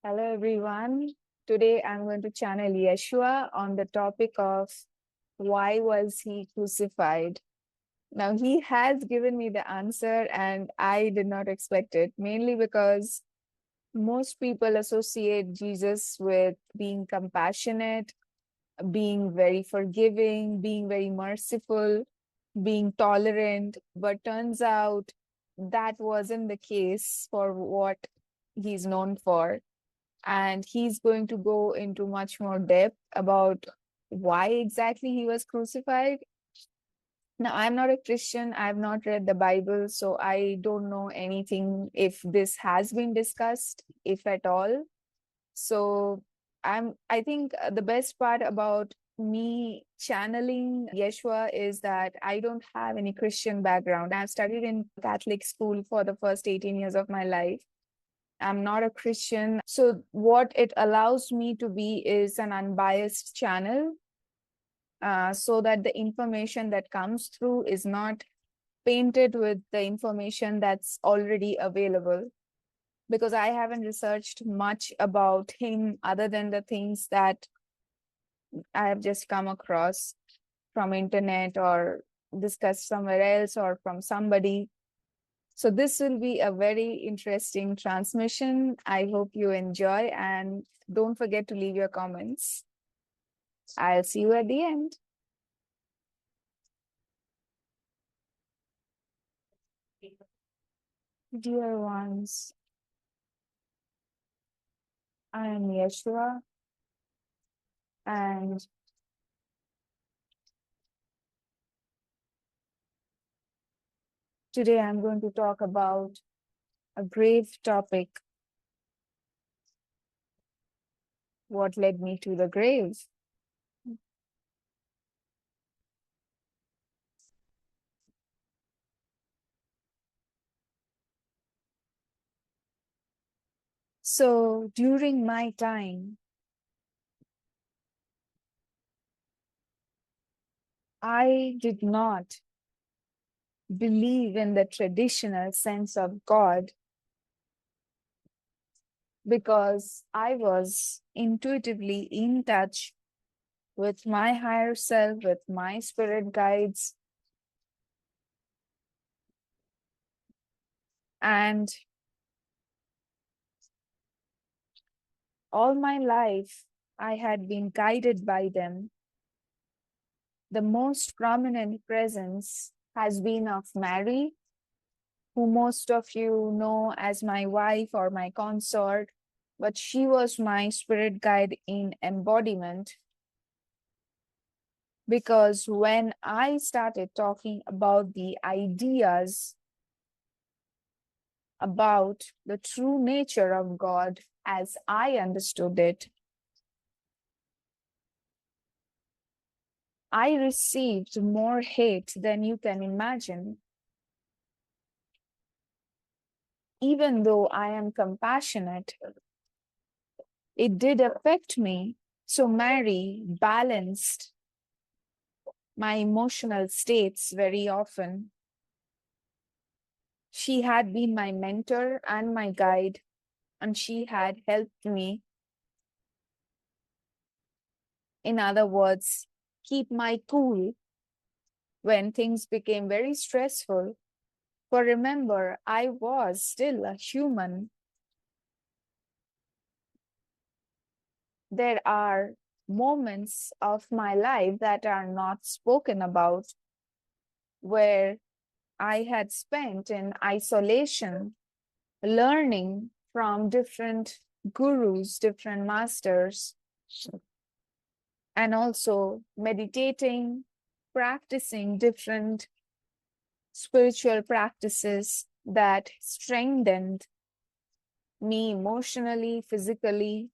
Hello, everyone. Today I'm going to channel Yeshua on the topic of why was he crucified? Now, he has given me the answer, and I did not expect it, mainly because most people associate Jesus with being compassionate, being very forgiving, being very merciful, being tolerant. But turns out that wasn't the case for what he's known for, and he's going to go into much more depth about why exactly he was crucified. Now, I'm not a Christian, I've not read the Bible, so I don't know anything if this has been discussed, if at all. So I think the best part about me channeling Yeshua is that I don't have any Christian background. I've studied in Catholic school for the first 18 years of my life. I'm not a Christian. So, what it allows me to be is an unbiased channel, so that the information that comes through is not painted with the information that's already available. Because I haven't researched much about him other than the things that I have just come across from internet or discussed somewhere else or from somebody. So this will be a very interesting transmission. I hope you enjoy, and don't forget to leave your comments. I'll see you at the end. Dear ones, I am Yeshua, and today I'm going to talk about a grave topic: what led me to the grave. So during my time, I did not believe in the traditional sense of God because I was intuitively in touch with my higher self, with my spirit guides. And all my life, I had been guided by them. The most prominent presence has been of Mary, who most of you know as my wife or my consort, but she was my spirit guide in embodiment. Because when I started talking about the ideas about the true nature of God as I understood it, I received more hate than you can imagine. Even though I am compassionate, it did affect me. So Mary balanced my emotional states very often. She had been my mentor and my guide, and she had helped me, in other words, keep my cool when things became very stressful. For remember, I was still a human. There are moments of my life that are not spoken about, where I had spent in isolation, learning from different gurus, different masters, and also meditating, practicing different spiritual practices that strengthened me emotionally, physically,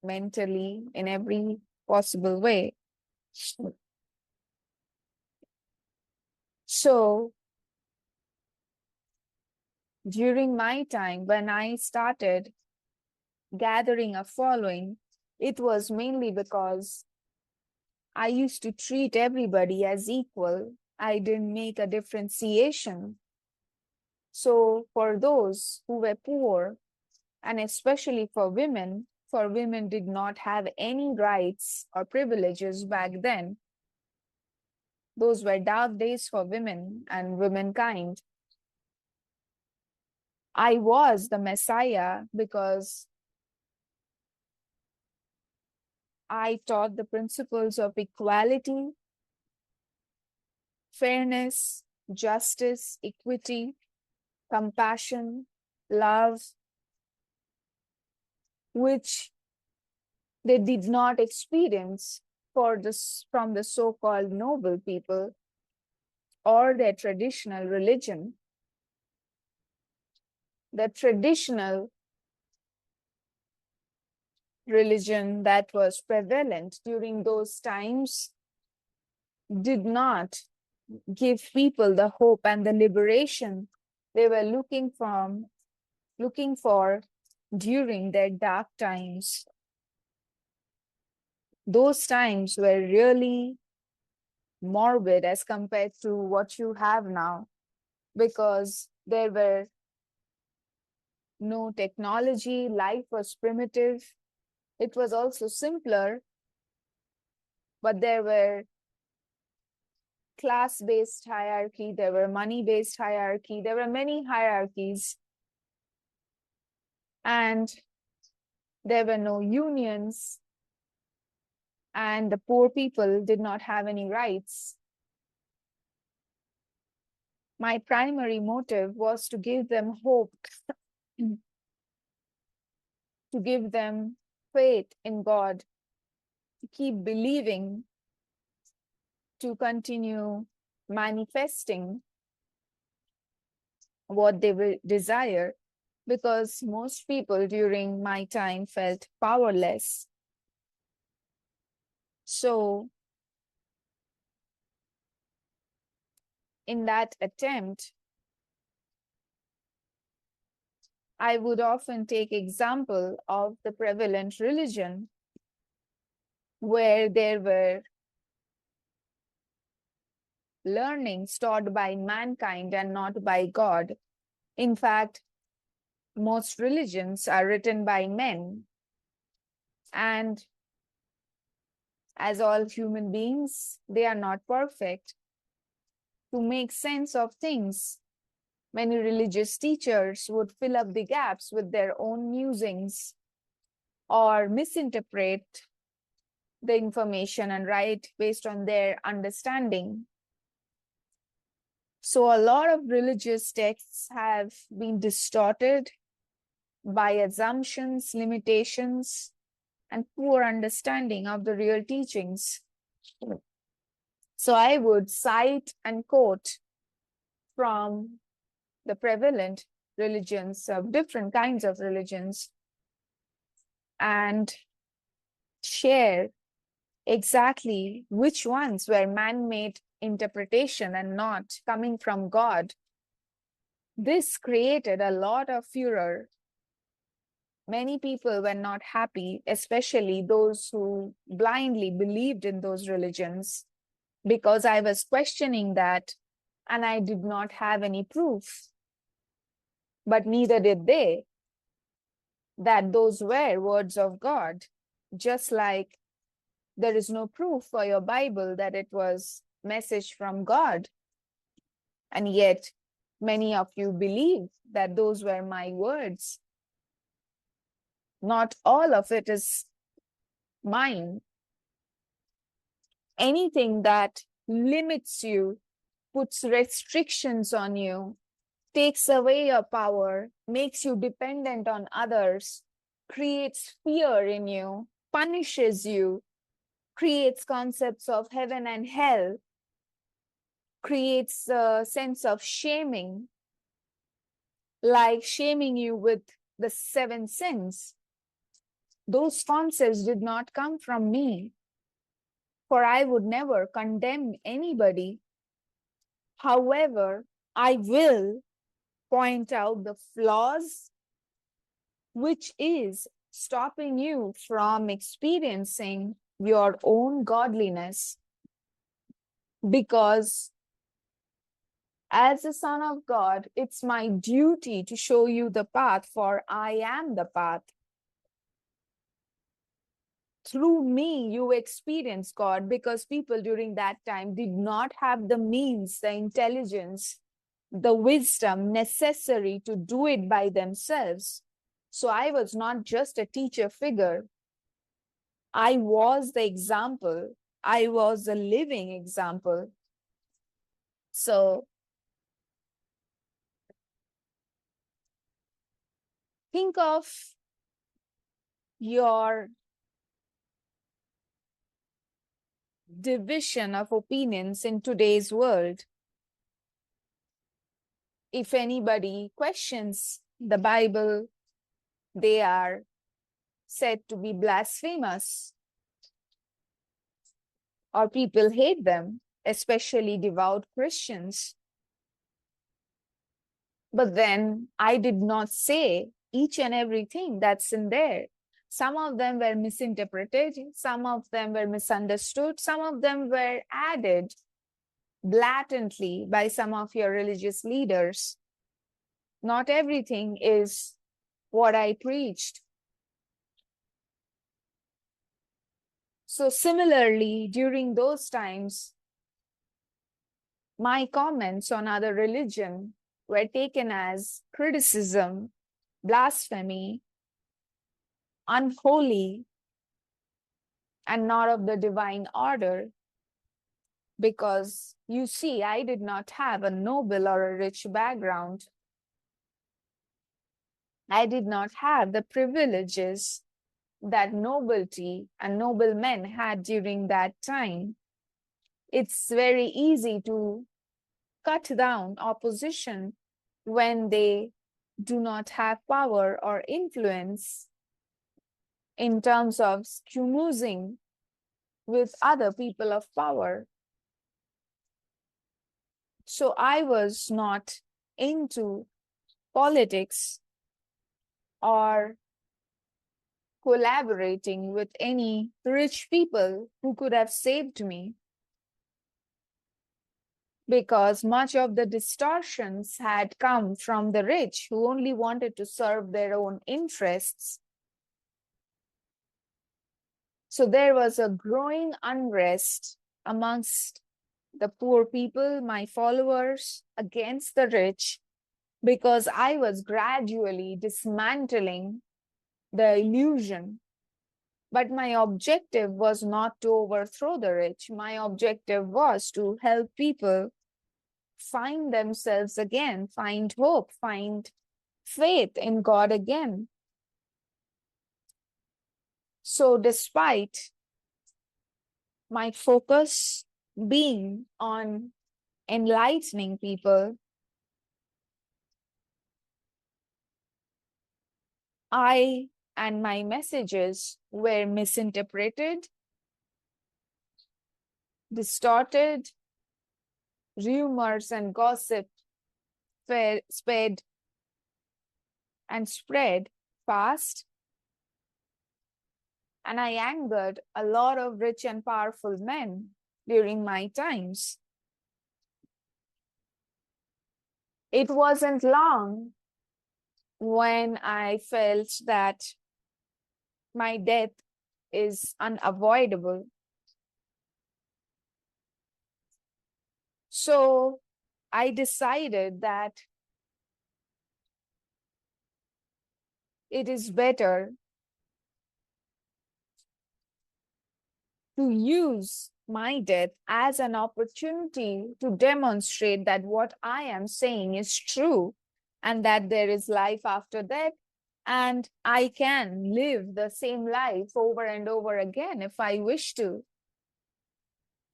mentally, in every possible way. So, during my time, when I started gathering a following, it was mainly because I used to treat everybody as equal. I didn't make a differentiation. So, for those who were poor, And especially for women did not have any rights or privileges back then. Those were dark days for women and womankind. I was the Messiah because I taught the principles of equality, fairness, justice, equity, compassion, love, which they did not experience from the so-called noble people or their traditional religion. The traditional religion that was prevalent during those times did not give people the hope and the liberation they were looking for during their dark times. Those times were really morbid as compared to what you have now, because there were no technology, life was primitive. It was also simpler, but there were class-based hierarchy, there were money-based hierarchy, there were many hierarchies, and there were no unions, and the poor people did not have any rights. My primary motive was to give them hope, to give them faith in God, to keep believing, to continue manifesting what they will desire, because most people during my time felt powerless. So in that attempt, I would often take example of the prevalent religion where there were learnings taught by mankind and not by God. In fact, most religions are written by men, and as all human beings, they are not perfect. To make sense of things, many religious teachers would fill up the gaps with their own musings or misinterpret the information and write based on their understanding. So a lot of religious texts have been distorted by assumptions, limitations, and poor understanding of the real teachings. So I would cite and quote from the prevalent religions of different kinds of religions and share exactly which ones were man-made interpretation and not coming from God. This created a lot of furor. Many people were not happy, especially those who blindly believed in those religions, because I was questioning that and I did not have any proof. But neither did they, that those were words of God. Just like there is no proof for your Bible that it was message from God. And yet many of you believe that those were my words. Not all of it is mine. Anything that limits you, puts restrictions on you, takes away your power, makes you dependent on others, creates fear in you, punishes you, creates concepts of heaven and hell, creates a sense of shaming, like shaming you with the 7 sins. Those concepts did not come from me, for I would never condemn anybody. However, I will point out the flaws which is stopping you from experiencing your own godliness. Because As a son of God, it's my duty to show you the path, for I am the path. Through me, you experience God, because people during that time did not have the means, the intelligence, the wisdom necessary to do it by themselves. So I was not just a teacher figure. I was the example. I was a living example. So think of your division of opinions in today's world. If anybody questions the Bible, they are said to be blasphemous, or people hate them, especially devout Christians. But then I did not say each and everything that's in there. Some of them were misinterpreted, some of them were misunderstood, some of them were added blatantly by some of your religious leaders. Not everything is what I preached. So similarly, during those times, my comments on other religion were taken as criticism, blasphemy, unholy, and not of the divine order. Because you see, I did not have a noble or a rich background. I did not have the privileges that nobility and noblemen had during that time. It's very easy to cut down opposition when they do not have power or influence in terms of schmoozing with other people of power. So I was not into politics or collaborating with any rich people who could have saved me, because much of the distortions had come from the rich who only wanted to serve their own interests. So there was a growing unrest amongst the poor people, my followers, against the rich, because I was gradually dismantling the illusion. But my objective was not to overthrow the rich. My objective was to help people find themselves again, find hope, find faith in God again. So despite my focus being on enlightening people, I and my messages were misinterpreted, distorted, rumors and gossip sped and spread fast, and I angered a lot of rich and powerful men during my times. It wasn't long when I felt that my death is unavoidable. So I decided that it is better to use my death as an opportunity to demonstrate that what I am saying is true, and that there is life after death, and I can live the same life over and over again if I wish to.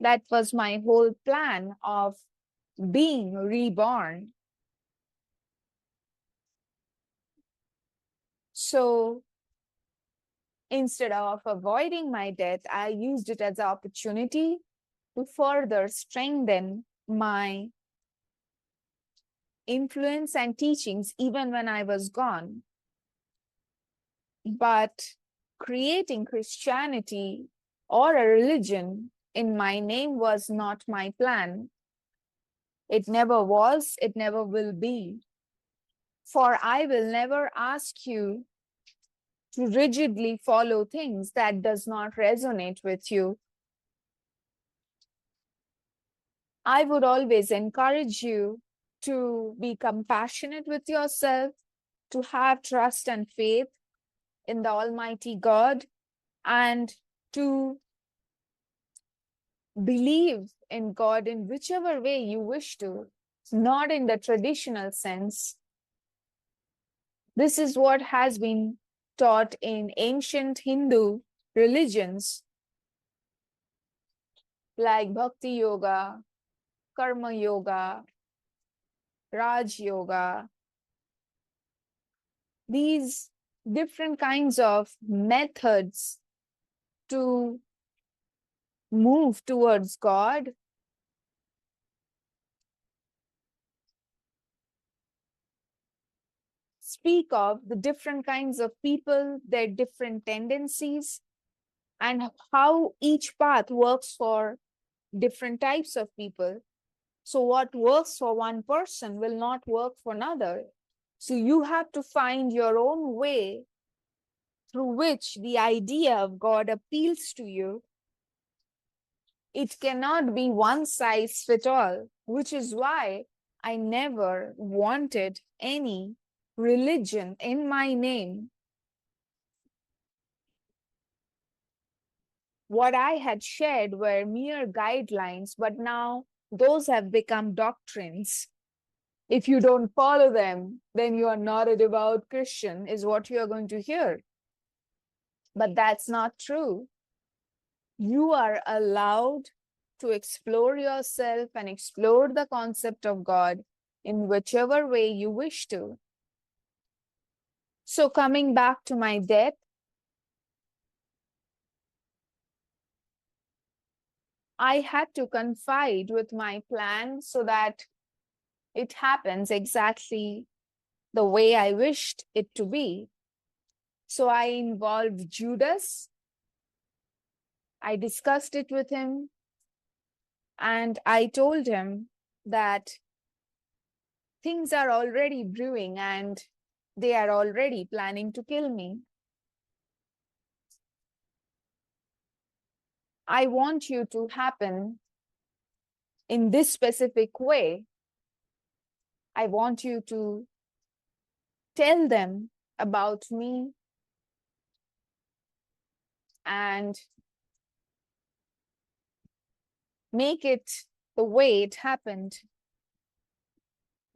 That was my whole plan of being reborn. So instead of avoiding my death, I used it as an opportunity to further strengthen my influence and teachings even when I was gone. But creating Christianity or a religion in my name was not my plan. It never was, it never will be. For I will never ask you to rigidly follow things that does not resonate with you. I would always encourage you to be compassionate with yourself, to have trust and faith in the Almighty God, and to believe in God in whichever way you wish to, not in the traditional sense. This is what has been taught in ancient Hindu religions like Bhakti Yoga, Karma Yoga, Raj Yoga. These different kinds of methods to move towards God speak of the different kinds of people, their different tendencies, and how each path works for different types of people. So what works for one person will not work for another. So you have to find your own way through which the idea of God appeals to you. It cannot be one size fit all, which is why I never wanted any religion in my name. What I had shared were mere guidelines, but now those have become doctrines. If you don't follow them, then you are not a devout Christian, is what you are going to hear. But that's not true. You are allowed to explore yourself and explore the concept of God in whichever way you wish to. So coming back to my death, I had to confide with my plan so that it happens exactly the way I wished it to be. So I involved Judas. I discussed it with him, and I told him that things are already brewing and they are already planning to kill me. I want you to happen in this specific way. I want you to tell them about me and make it the way it happened.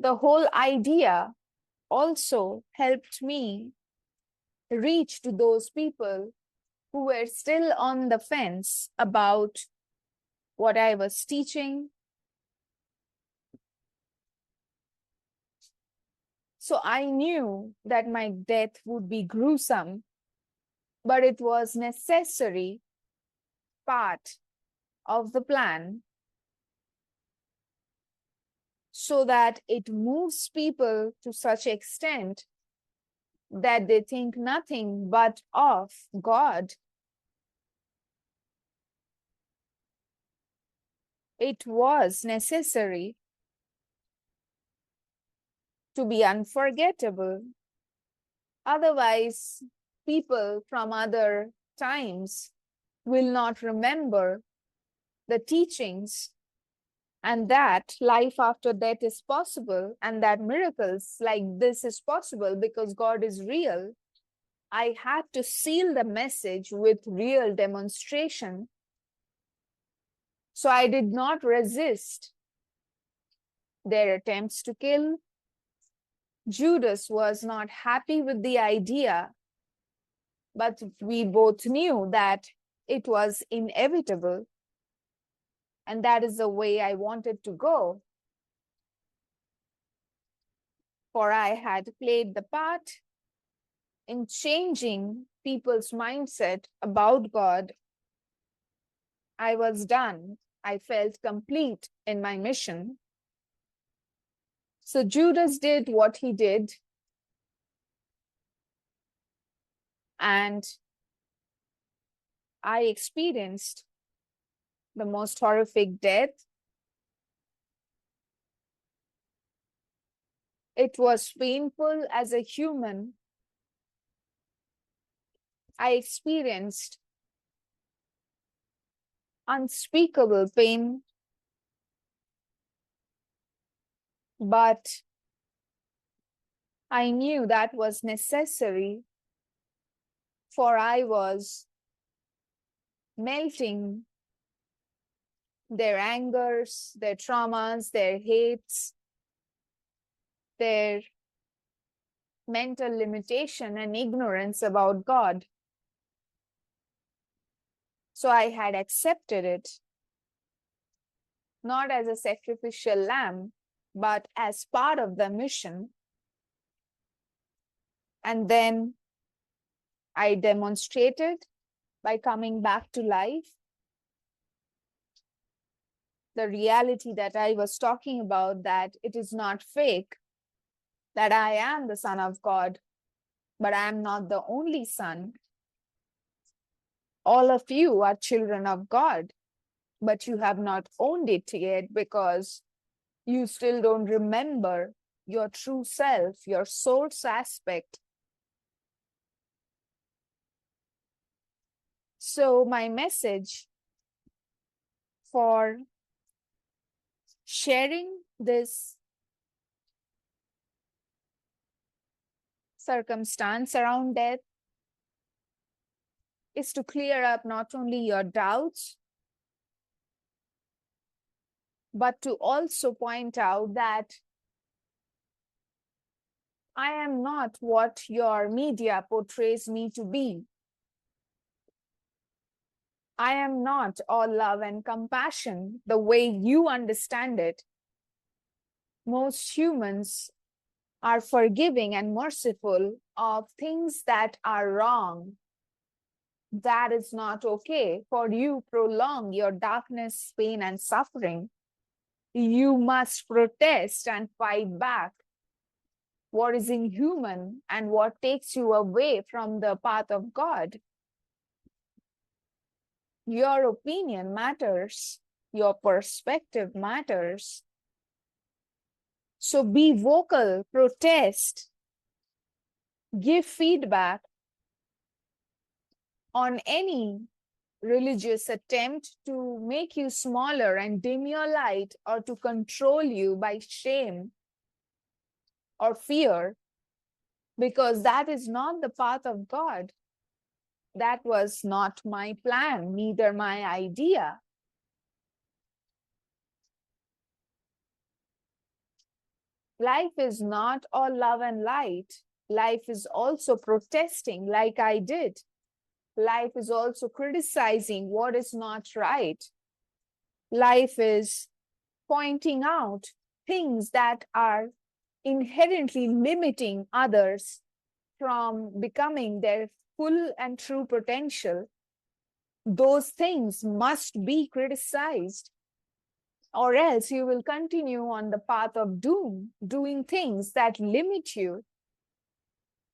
The whole idea also helped me reach to those people who were still on the fence about what I was teaching. So I knew that my death would be gruesome, but it was necessary part of the plan so that it moves people to such extent that they think nothing but of God. It was necessary to be unforgettable. Otherwise, people from other times will not remember the teachings and that life after death is possible and that miracles like this is possible because God is real. I had to seal the message with real demonstration. So I did not resist their attempts to kill. Judas was not happy with the idea, but we both knew that it was inevitable. And that is the way I wanted to go. For I had played the part in changing people's mindset about God. I was done. I felt complete in my mission. So Judas did what he did. And I experienced the most horrific death. it was painful as a human. I experienced unspeakable pain, but I knew that was necessary, for I was melting their angers, their traumas, their hates, their mental limitation and ignorance about God. So I had accepted it, not as a sacrificial lamb, but as part of the mission. And then I demonstrated by coming back to life the reality that I was talking about, that it is not fake, that I am the Son of God, but I am not the only son. All of you are children of God, but you have not owned it yet because you still don't remember your true self, your source aspect. So my message for sharing this circumstance around death is to clear up not only your doubts, but to also point out that I am not what your media portrays me to be. I am not all love and compassion the way you understand it. Most humans are forgiving and merciful of things that are wrong. That is not okay. For you prolong your darkness, pain, and suffering, you must protest and fight back what is inhuman and what takes you away from the path of God. Your opinion matters. Your perspective matters. So be vocal, protest, give feedback on any religious attempt to make you smaller and dim your light, or to control you by shame or fear, because that is not the path of God. That was not my plan, neither my idea. Life is not all love and light. Life is also protesting, like I did. Life is also criticizing what is not right. Life is pointing out things that are inherently limiting others from becoming their full and true potential. Those things must be criticized, or else you will continue on the path of doom, doing things that limit you,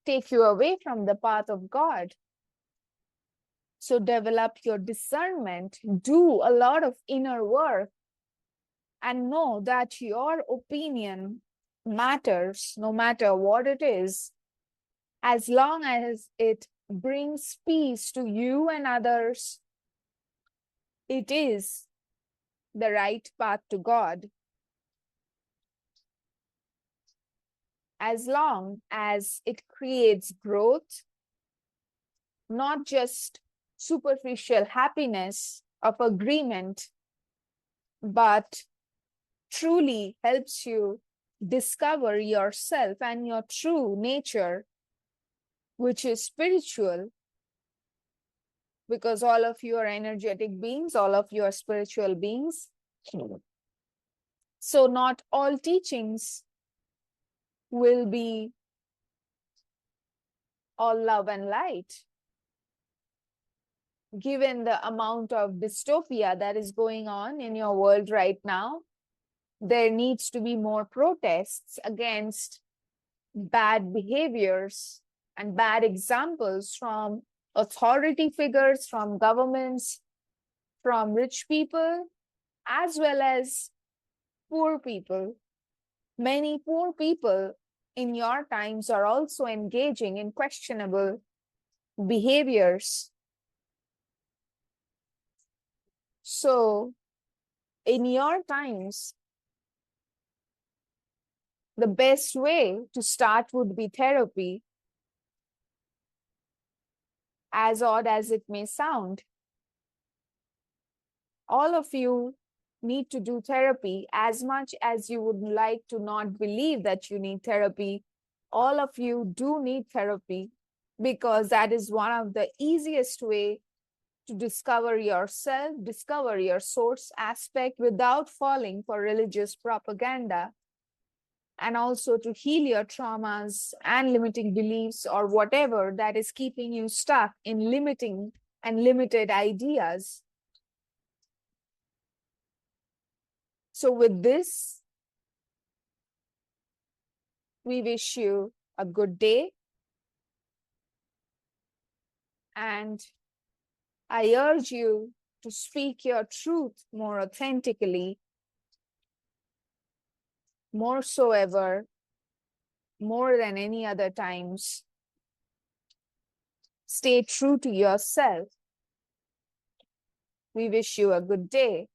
take you away from the path of God. So develop your discernment, do a lot of inner work, and know that your opinion matters, no matter what it is, as long as it brings peace to you and others. It is the right path to God. As long as it creates growth, not just superficial happiness of agreement, but truly helps you discover yourself and your true nature, which is spiritual, because all of you are energetic beings, all of you are spiritual beings. So not all teachings will be all love and light. Given the amount of dystopia that is going on in your world right now, there needs to be more protests against bad behaviors and bad examples from authority figures, from governments, from rich people, as well as poor people. Many poor people in your times are also engaging in questionable behaviors. So, in your times, the best way to start would be therapy, as odd as it may sound. All of you need to do therapy as much as you would like to not believe that you need therapy. All of you do need therapy because that is one of the easiest way to discover yourself, discover your source aspect without falling for religious propaganda, and also to heal your traumas and limiting beliefs or whatever that is keeping you stuck in limiting and limited ideas. So, with this, we wish you a good day, and I urge you to speak your truth more authentically, more so ever, more than any other times. Stay true to yourself. We wish you a good day.